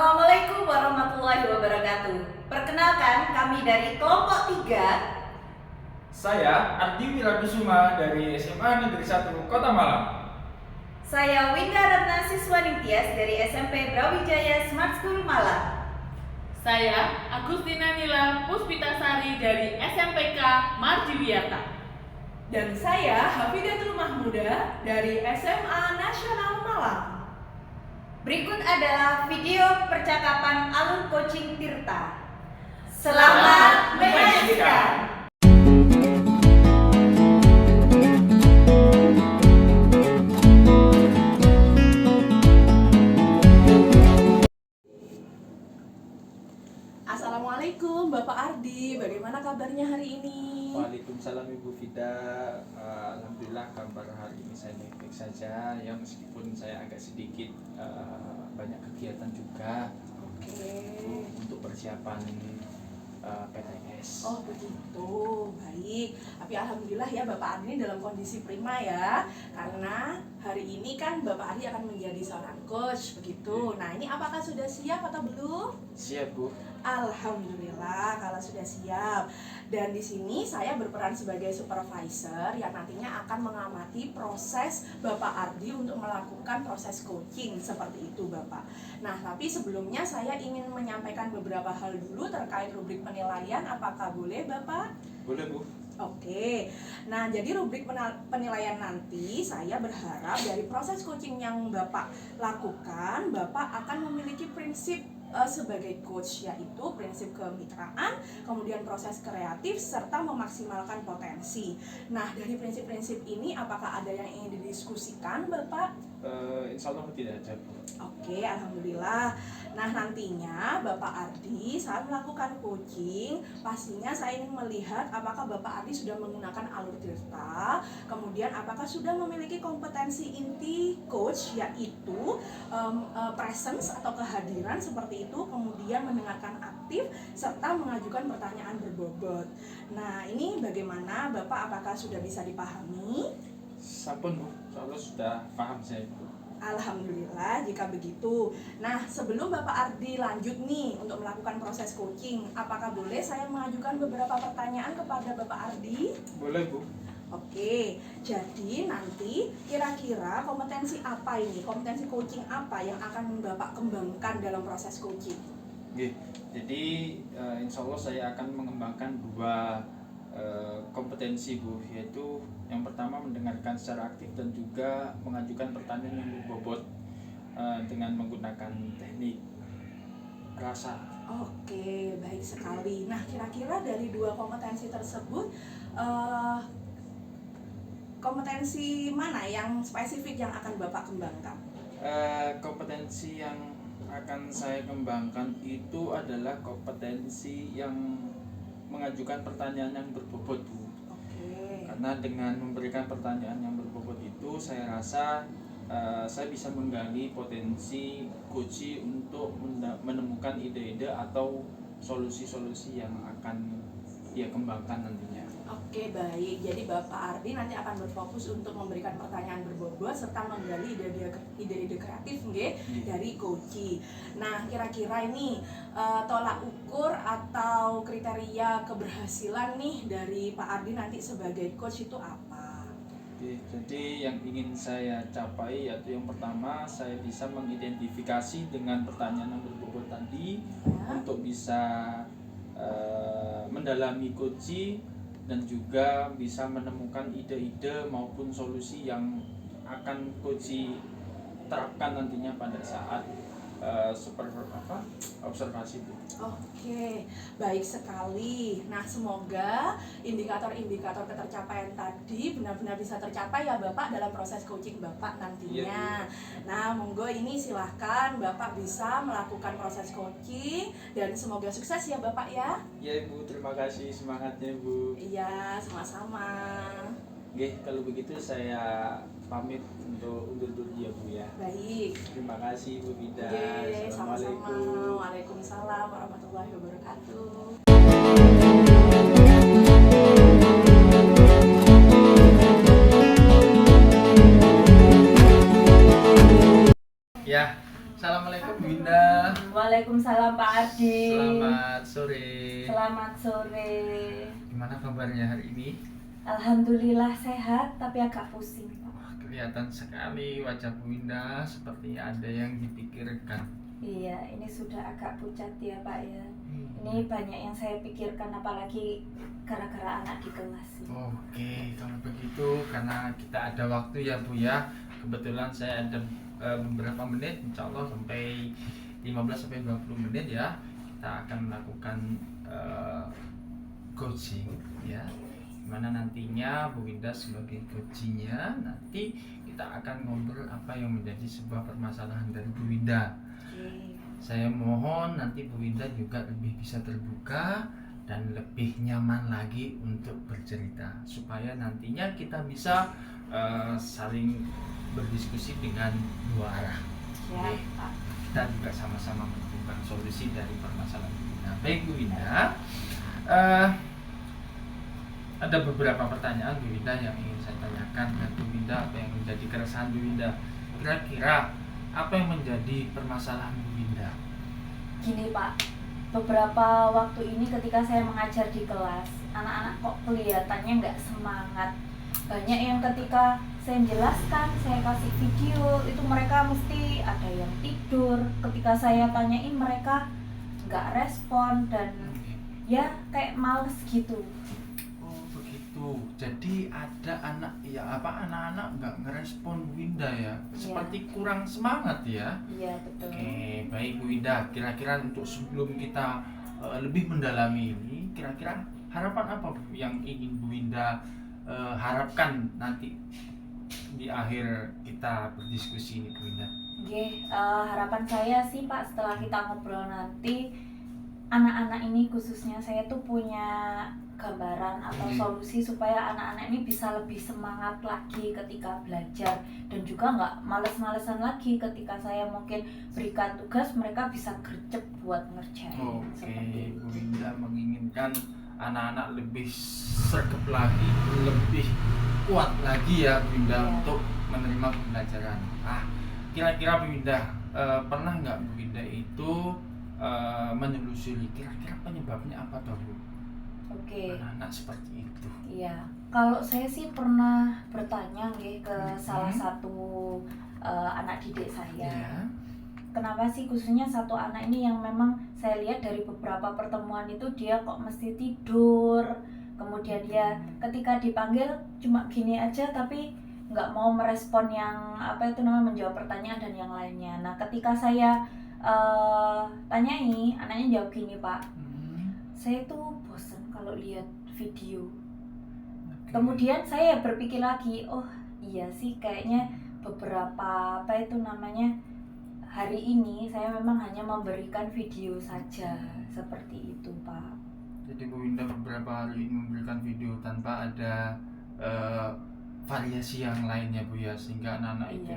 Assalamualaikum warahmatullahi wabarakatuh. Perkenalkan, kami dari kelompok 3. Saya Ardi Wirabisuma dari SMA Negeri 1 Kota Malang. Saya Winda Ratna Siswa Ningtyas dari SMP Brawijaya Smart School Malang. Saya Agustina Nila Puspitasari dari SMPK Marjiwiyata. Dan saya Hafidatul Mahmuda dari SMA Nasional Malang. Berikut adalah video percakapan alun coaching Tirta. Selamat menyaksikan. Assalamualaikum Bapak Ardi, bagaimana kabarnya hari ini? Waalaikumsalam Ibu Vida. Alhamdulillah kabar hari ini saya baik-baik saja. Ya meskipun saya agak sedikit banyak kegiatan juga. Oke. Untuk persiapan PTS. Oh begitu, baik. Tapi alhamdulillah ya Bapak Ardi dalam kondisi prima ya. Karena hari ini kan Bapak Ardi akan menjadi seorang coach begitu. Nah ini apakah sudah siap atau belum? Siap Bu. Alhamdulillah kalau sudah siap. Dan di sini saya berperan sebagai supervisor yang nantinya akan mengamati proses Bapak Ardi untuk melakukan proses coaching seperti itu Bapak. Nah, tapi sebelumnya saya ingin menyampaikan beberapa hal dulu terkait rubrik penilaian. Apakah boleh Bapak? Boleh Bu. Oke, nah jadi rubrik penilaian nanti saya berharap dari proses coaching yang Bapak lakukan, Bapak akan memiliki prinsip sebagai coach, yaitu prinsip kemitraan, kemudian proses kreatif, serta memaksimalkan potensi. Nah dari prinsip-prinsip ini apakah ada yang ingin didiskusikan Bapak? Insya Allah tidak ada Bu. Oke, alhamdulillah. Nah nantinya Bapak Ardi saat melakukan coaching, pastinya saya ingin melihat apakah Bapak Ardi sudah menggunakan alur Tirta, kemudian apakah sudah memiliki kompetensi inti coach, yaitu presence atau kehadiran seperti itu, kemudian mendengarkan aktif, serta mengajukan pertanyaan berbobot. Nah ini bagaimana Bapak, apakah sudah bisa dipahami? Sampun Bu, insya Allah sudah paham saya Bu. Alhamdulillah jika begitu. Nah sebelum Bapak Ardi lanjut nih untuk melakukan proses coaching, apakah boleh saya mengajukan beberapa pertanyaan kepada Bapak Ardi? Boleh Bu. Oke, jadi nanti kira-kira kompetensi apa ini? Kompetensi coaching apa yang akan Bapak kembangkan dalam proses coaching? Oke, jadi insya Allah saya akan mengembangkan dua kompetensi Bu, yaitu yang pertama mendengarkan secara aktif dan juga mengajukan pertanyaan yang berbobot dengan menggunakan teknik rasa. Oke, baik sekali. Nah kira-kira dari dua kompetensi tersebut kompetensi mana yang spesifik yang akan Bapak kembangkan? Kompetensi yang akan saya kembangkan itu adalah kompetensi yang mengajukan pertanyaan yang berbobot Bu. Oke. Karena dengan memberikan pertanyaan yang berbobot itu saya rasa saya bisa menggali potensi coach untuk menemukan ide-ide atau solusi-solusi yang akan dia kembangkan nantinya. Oke baik, jadi Bapak Ardi nanti akan berfokus untuk memberikan pertanyaan berbobot serta menggali ide-ide kreatif dari coach. Nah kira-kira ini tolak ukur atau kriteria keberhasilan nih dari Pak Ardi nanti sebagai coach itu apa? Oke, jadi yang ingin saya capai yaitu yang pertama saya bisa mengidentifikasi dengan pertanyaan yang berbobot tadi untuk bisa mendalami coach dan juga bisa menemukan ide-ide maupun solusi yang akan coach terapkan nantinya pada saat observasi itu. Oke, baik sekali. Nah, semoga indikator-indikator ketercapaian tadi benar-benar bisa tercapai ya Bapak dalam proses coaching Bapak nantinya. Nah, monggo ini silahkan Bapak bisa melakukan proses coaching dan semoga sukses ya Bapak ya. Ya Ibu, terima kasih semangatnya Bu. Iya, sama-sama. Oke, kalau begitu saya pamit untuk undur diri ya Bu ya. Baik. Terima kasih Bu Vida. Oke, sama-sama. Assalamualaikum. Waalaikumsalam warahmatullahi wabarakatuh. Ya, assalamualaikum Winda. Waalaikumsalam Waalaikumsalam Pak Ardi. Selamat sore. Selamat sore. Gimana kabarnya hari ini? Alhamdulillah sehat, tapi agak pusing Pak. Wah, kelihatan sekali wajah Bu Winda sepertinya ada yang dipikirkan. Iya, ini sudah agak pucat ya Pak ya. Ini banyak yang saya pikirkan, apalagi gara-gara anak di kelas. Oke, kalau begitu karena kita ada waktu ya Bu ya. Kebetulan saya ada beberapa menit, insya Allah sampai 15-20 menit ya. Kita akan melakukan coaching ya. Dimana nantinya Bu Winda sebagai coachingnya, nanti kita akan ngobrol apa yang menjadi sebuah permasalahan dari Bu Winda. Saya mohon nanti Bu Winda juga lebih bisa terbuka dan lebih nyaman lagi untuk bercerita supaya nantinya kita bisa saling berdiskusi dengan dua arah. Ya, Oke. Pak. Kita juga sama-sama menemukan solusi dari permasalahan Bu Winda. Baik Bu Winda, ada beberapa pertanyaan Bu Winda yang ingin saya tanyakan dan Bu Winda apa yang menjadi keresahan Bu Winda. Kira-kira apa yang menjadi permasalahan Bu Winda? Gini Pak, beberapa waktu ini ketika saya mengajar di kelas, anak-anak kok kelihatannya nggak semangat. Banyak yang ketika saya jelaskan, saya kasih video, itu mereka mesti ada yang tidur. Ketika saya tanyain mereka nggak respon dan ya kayak males gitu. Oh begitu. Jadi ada anak-anak nggak ngerespon Bu Winda ya? Seperti kurang semangat ya? Iya betul. Oke, baik Bu Winda. Kira-kira untuk sebelum kita lebih mendalami ini, kira-kira harapan apa Bu yang ingin Bu Winda harapkan nanti di akhir kita berdiskusi ini Bu Winda? Oke, harapan saya sih Pak setelah kita ngobrol nanti, anak-anak ini khususnya saya tuh punya gambaran atau solusi supaya anak-anak ini bisa lebih semangat lagi ketika belajar dan juga nggak males-malesan lagi ketika saya mungkin berikan tugas mereka bisa gercep buat ngerjain. Oke, Bu Winda menginginkan anak-anak lebih sergap lagi, lebih kuat lagi ya Bu Winda untuk menerima pembelajaran. Kira-kira Bu Winda pernah nggak Bu Winda itu menelusuri kira-kira penyebabnya apa toh Bu? Oke. Anak-anak seperti itu. Iya, kalau saya sih pernah bertanya ke salah satu anak didik saya. Iya. Kenapa sih khususnya satu anak ini yang memang saya lihat dari beberapa pertemuan itu dia kok mesti tidur, kemudian dia ketika dipanggil cuma gini aja tapi nggak mau merespon yang menjawab pertanyaan dan yang lainnya. Nah ketika saya tanyai, anaknya jawab gini Pak, saya tuh bosen kalau lihat video. Kemudian saya berpikir lagi, oh iya sih kayaknya beberapa hari ini saya memang hanya memberikan video saja seperti itu Pak. Jadi Bu Winda beberapa hari ini memberikan video tanpa ada variasi yang lainnya Bu ya, sehingga anak-anak itu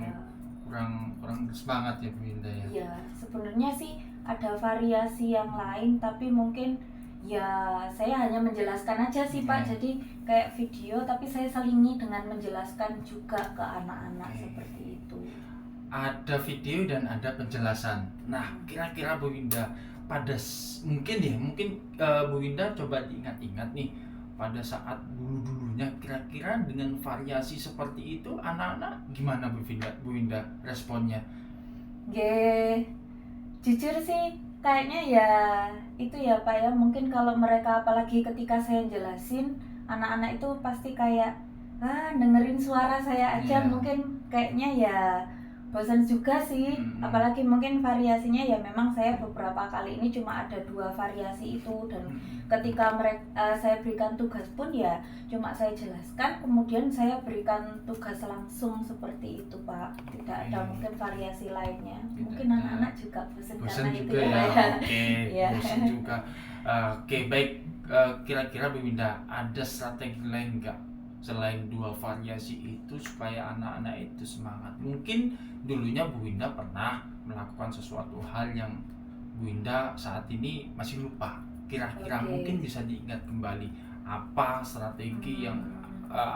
kurang semangat ya Bu Winda ya. Iya, sebenarnya sih ada variasi yang lain tapi mungkin ya saya hanya menjelaskan aja sih Pak. Jadi kayak video tapi saya selingi dengan menjelaskan juga ke anak-anak seperti itu. Ada video dan ada penjelasan. Nah, kira-kira Bu Winda mungkin Bu Winda coba diingat-ingat nih pada saat dulu-dulunya kira-kira dengan variasi seperti itu anak-anak gimana Bu Winda responnya? Jujur sih kayaknya ya itu ya Pak ya, mungkin kalau mereka apalagi ketika saya jelasin anak-anak itu pasti kayak dengerin suara saya aja mungkin kayaknya ya bosan juga sih. Apalagi mungkin variasinya ya memang saya beberapa kali ini cuma ada 2 variasi itu dan ketika saya berikan tugas pun ya cuma saya jelaskan kemudian saya berikan tugas langsung seperti itu Pak. Tidak ada mungkin variasi lainnya. Mungkin anak-anak juga bosan karena itu ya. Bosan juga. Oke, baik. Kira-kira Bu Winda ada strategi lain nggak selain 2 variasi itu supaya anak-anak itu semangat? Mungkin dulunya Bu Winda pernah melakukan sesuatu hal yang Bu Winda saat ini masih lupa. Kira-kira mungkin bisa diingat kembali apa strategi yang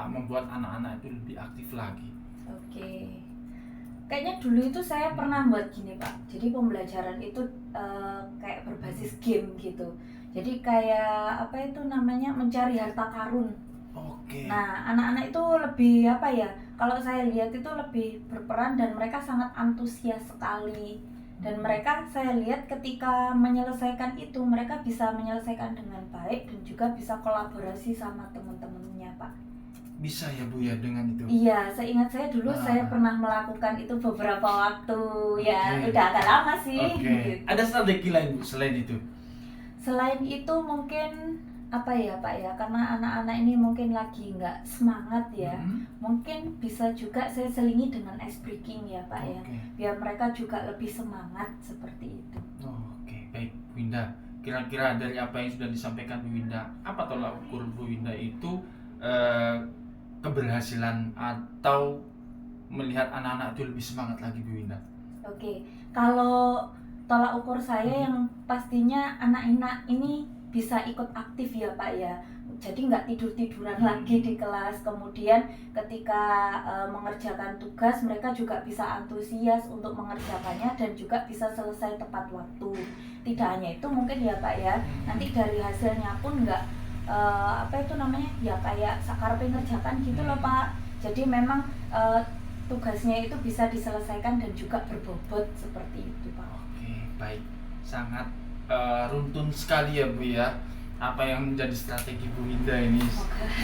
membuat anak-anak itu lebih aktif lagi. Kayaknya dulu itu saya pernah buat gini Pak. Jadi pembelajaran itu kayak berbasis game gitu. Jadi kayak apa itu namanya, mencari harta karun. Oke. Nah, anak-anak itu lebih apa ya? Kalau saya lihat itu lebih berperan dan mereka sangat antusias sekali. Dan mereka saya lihat ketika menyelesaikan itu mereka bisa menyelesaikan dengan baik dan juga bisa kolaborasi sama teman-temannya, Pak. Bisa ya Bu ya dengan itu. Iya, seingat saya dulu saya pernah melakukan itu beberapa waktu. Ya, Oke. udah agak lama sih. Oke. Gitu. Ada strategi lain Bu selain itu? Selain itu mungkin apa ya Pak ya, karena anak-anak ini mungkin lagi nggak semangat ya, mungkin bisa juga saya selingi dengan ice breaking ya Pak ya, Oke. biar mereka juga lebih semangat seperti itu. Oke, baik Bu Winda. Kira-kira dari apa yang sudah disampaikan Bu Winda, apa tolak ukur Bu Winda itu keberhasilan atau melihat anak-anak itu lebih semangat lagi Bu Winda? Oke, kalau tolak ukur saya yang pastinya anak-anak ini bisa ikut aktif ya Pak ya. Jadi nggak tidur-tiduran lagi di kelas. Kemudian ketika mengerjakan tugas mereka juga bisa antusias untuk mengerjakannya dan juga bisa selesai tepat waktu. Tidak hanya itu mungkin ya Pak ya. Nanti dari hasilnya pun nggak apa itu namanya ya kayak sakarpe ngerjakan gitu loh Pak. Jadi memang tugasnya itu bisa diselesaikan dan juga berbobot seperti itu Pak. Oke, baik. Sangat runtun sekali ya Bu ya, apa yang menjadi strategi Bu Winda ini.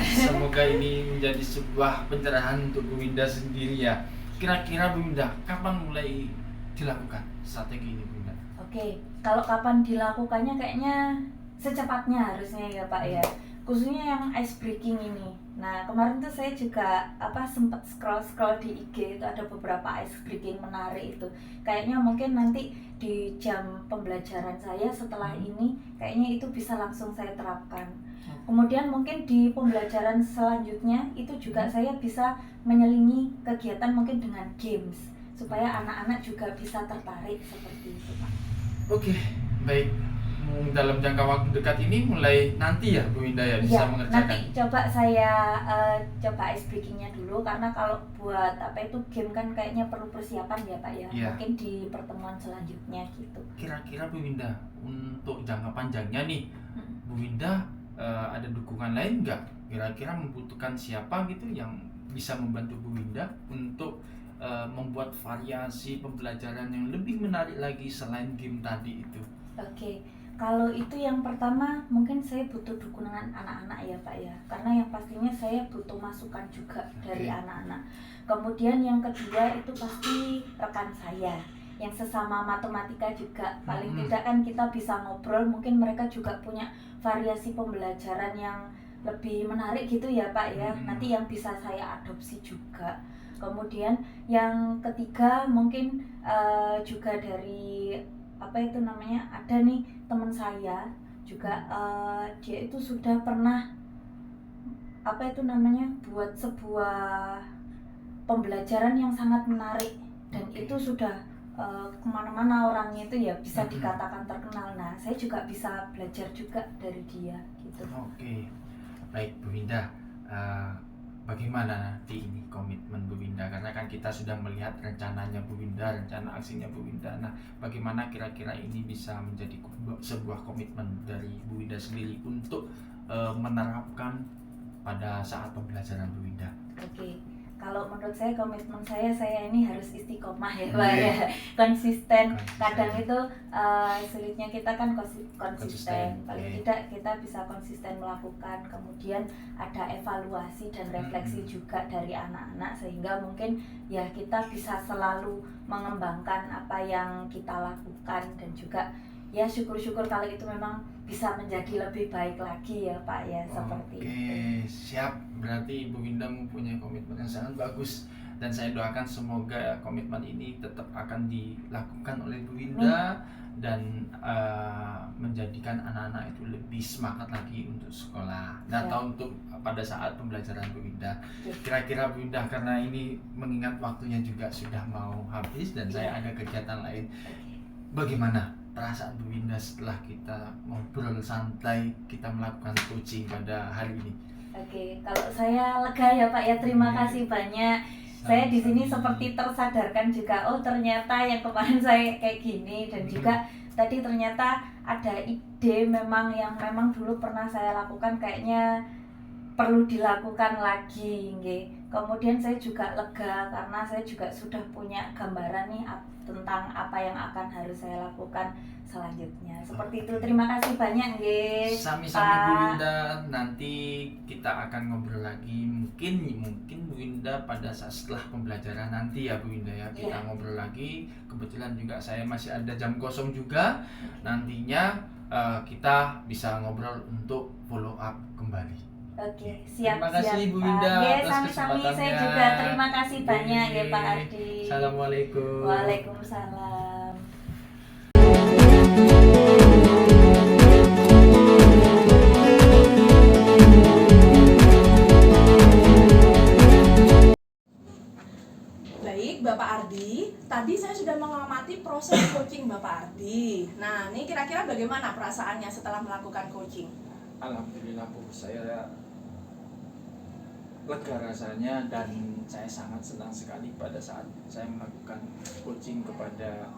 Semoga ini menjadi sebuah pencerahan untuk Bu Winda sendiri ya. Kira-kira Bu Winda kapan mulai dilakukan strategi ini Bu Winda? Oke, kalau kapan dilakukannya kayaknya secepatnya harusnya ya Pak ya, khususnya yang ice breaking ini. Nah kemarin tuh saya juga sempat scroll di IG, itu ada beberapa ice breaking menarik itu. Kayaknya mungkin nanti di jam pembelajaran saya setelah ini kayaknya itu bisa langsung saya terapkan. Kemudian mungkin di pembelajaran selanjutnya itu juga saya bisa menyelingi kegiatan mungkin dengan games supaya anak-anak juga bisa tertarik seperti itu Pak. Oke, baik. Dalam jangka waktu dekat ini mulai nanti ya Bu Winda ya bisa mengerjakan. Nanti coba saya coba ice breakingnya dulu, karena kalau buat itu game kan kayaknya perlu persiapan ya Pak ya. Iya. Mungkin di pertemuan selanjutnya gitu. Kira-kira Bu Winda untuk jangka panjangnya nih, Bu Winda ada dukungan lain nggak? Kira-kira membutuhkan siapa gitu yang bisa membantu Bu Winda untuk membuat variasi pembelajaran yang lebih menarik lagi selain game tadi itu? Oke. Kalau itu yang pertama mungkin saya butuh dukungan anak-anak ya Pak ya, karena yang pastinya saya butuh masukan juga dari anak-anak. Kemudian yang kedua itu pasti rekan saya yang sesama matematika juga, paling tidak kan kita bisa ngobrol, mungkin mereka juga punya variasi pembelajaran yang lebih menarik gitu ya Pak ya, nanti yang bisa saya adopsi juga. Kemudian yang ketiga mungkin juga dari ada nih teman saya juga, dia itu sudah pernah buat sebuah pembelajaran yang sangat menarik dan itu sudah kemana-mana orangnya itu ya bisa dikatakan terkenal. Nah saya juga bisa belajar juga dari dia gitu. Oke, baik Bu Winda. Bagaimana nanti ini komitmen Bu Winda, karena kan kita sudah melihat rencananya Bu Winda, rencana aksinya Bu Winda. Nah, bagaimana kira-kira ini bisa menjadi sebuah komitmen dari Bu Winda sendiri untuk menerapkan pada saat pembelajaran Bu Winda? Oke. Kalau menurut saya komitmen saya ini harus istiqomah ya Pak ya, konsisten. Kadang itu sulitnya kita kan konsisten. Paling tidak kita bisa konsisten melakukan, kemudian ada evaluasi dan refleksi juga dari anak-anak, sehingga mungkin ya kita bisa selalu mengembangkan apa yang kita lakukan dan juga ya syukur-syukur kalau itu memang bisa menjadi lebih baik lagi ya Pak ya, seperti itu. Oke, siap. Berarti Bu Winda mempunyai komitmen yang sangat bagus dan saya doakan semoga komitmen ini tetap akan dilakukan oleh Bu Winda dan menjadikan anak-anak itu lebih semangat lagi untuk sekolah atau untuk pada saat pembelajaran Bu Winda. Kira-kira Bu Winda, karena ini mengingat waktunya juga sudah mau habis dan saya ada kegiatan lain, bagaimana perasaan Bu Winda setelah kita ngobrol santai, kita melakukan coaching pada hari ini? Oke, kalau saya lega ya Pak ya, terima kasih banyak. Saya di sini seperti tersadarkan juga, oh ternyata yang kemarin saya kayak gini, dan juga tadi ternyata ada ide memang yang memang dulu pernah saya lakukan kayaknya perlu dilakukan lagi, nggih. Kemudian saya juga lega karena saya juga sudah punya gambaran nih tentang apa yang akan harus saya lakukan selanjutnya. Seperti itu. Terima kasih banyak, nggih. Sami-sami Bu Pak. Winda, nanti kita akan ngobrol lagi. Mungkin Bu Winda pada saat setelah pembelajaran nanti ya Bu Winda ya, kita Iya. ngobrol lagi. Kebetulan juga saya masih ada jam kosong juga. Nantinya kita bisa ngobrol untuk follow up kembali. Oke, siap. Terima kasih siap, Bu Pak. Winda Nggih, atas sami-sami kesempatannya. saya juga terima kasih banyak ya Pak Ardi. Assalamualaikum. Waalaikumsalam. Baik, Bapak Ardi, tadi saya sudah mengamati proses coaching Bapak Ardi. Nah, ini kira-kira bagaimana perasaannya setelah melakukan coaching? Alhamdulillah Bu, saya lega rasanya dan saya sangat senang sekali pada saat saya melakukan coaching kepada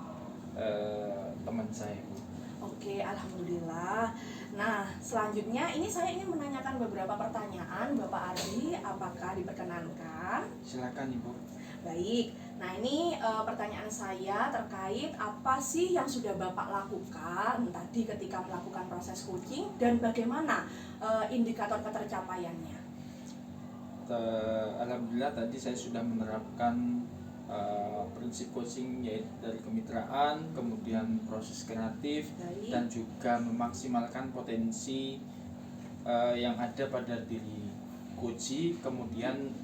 teman saya Bu. Oke, alhamdulillah. Nah, selanjutnya ini saya ingin menanyakan beberapa pertanyaan Bapak Ardi, apakah diperkenankan? Silakan Ibu. Baik, nah ini pertanyaan saya terkait apa sih yang sudah Bapak lakukan tadi ketika melakukan proses coaching dan bagaimana indikator ketercapaiannya? Alhamdulillah tadi saya sudah menerapkan prinsip coaching yaitu dari kemitraan, kemudian proses kreatif, Baik. dan juga memaksimalkan potensi yang ada pada diri coach. Kemudian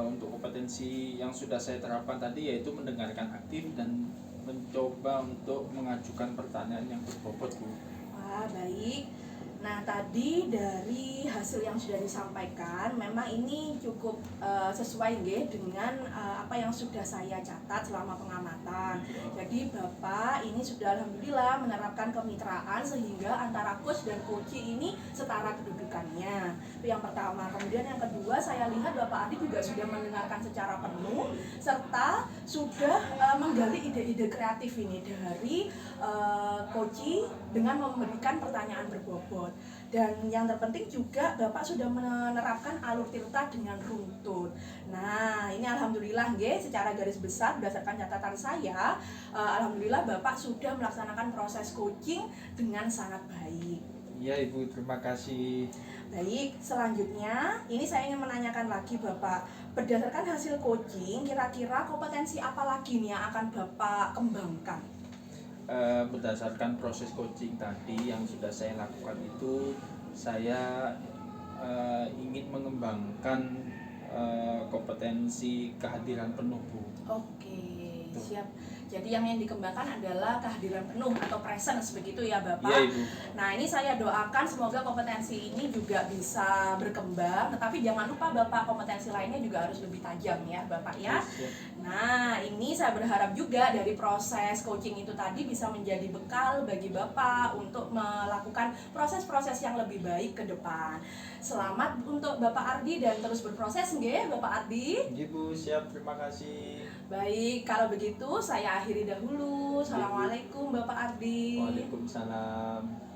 untuk kompetensi yang sudah saya terapkan tadi yaitu mendengarkan aktif dan mencoba untuk mengajukan pertanyaan yang berbobot Bu. Wah, baik. Nah, tadi dari hasil yang sudah disampaikan, memang ini cukup sesuai nggih dengan apa yang sudah saya catat selama pengamatan. Jadi Bapak ini sudah alhamdulillah menerapkan kemitraan sehingga antara coach dan coach ini setara kedudukannya. Itu yang pertama. Kemudian yang kedua, saya lihat Bapak Adi juga sudah mendengarkan secara penuh serta sudah menggali ide-ide kreatif ini dari coach dengan memberikan pertanyaan berbobot. Dan yang terpenting juga Bapak sudah menerapkan alur tirta dengan runtut. Nah, ini alhamdulillah nggih, secara garis besar berdasarkan catatan saya, alhamdulillah Bapak sudah melaksanakan proses coaching dengan sangat baik. Iya Ibu, terima kasih. Baik, selanjutnya ini saya ingin menanyakan lagi Bapak, berdasarkan hasil coaching, kira-kira kompetensi apa lagi nih yang akan Bapak kembangkan? Berdasarkan proses coaching tadi yang sudah saya lakukan itu, saya ingin mengembangkan kompetensi kehadiran penuh Bu. Oke, siap. Jadi yang dikembangkan adalah kehadiran penuh atau presence begitu ya Bapak. Iya Ibu. Nah, ini saya doakan semoga kompetensi ini juga bisa berkembang, tetapi jangan lupa Bapak kompetensi lainnya juga harus lebih tajam ya Bapak ya. Yes, Nah, ini saya berharap juga dari proses coaching itu tadi bisa menjadi bekal bagi Bapak untuk melakukan proses-proses yang lebih baik ke depan. Selamat untuk Bapak Ardi dan terus berproses nggih Bapak Ardi. Iya Bu, siap, terima kasih. Baik, kalau begitu saya akhiri dahulu. Assalamualaikum Bapak Ardi. Waalaikumsalam.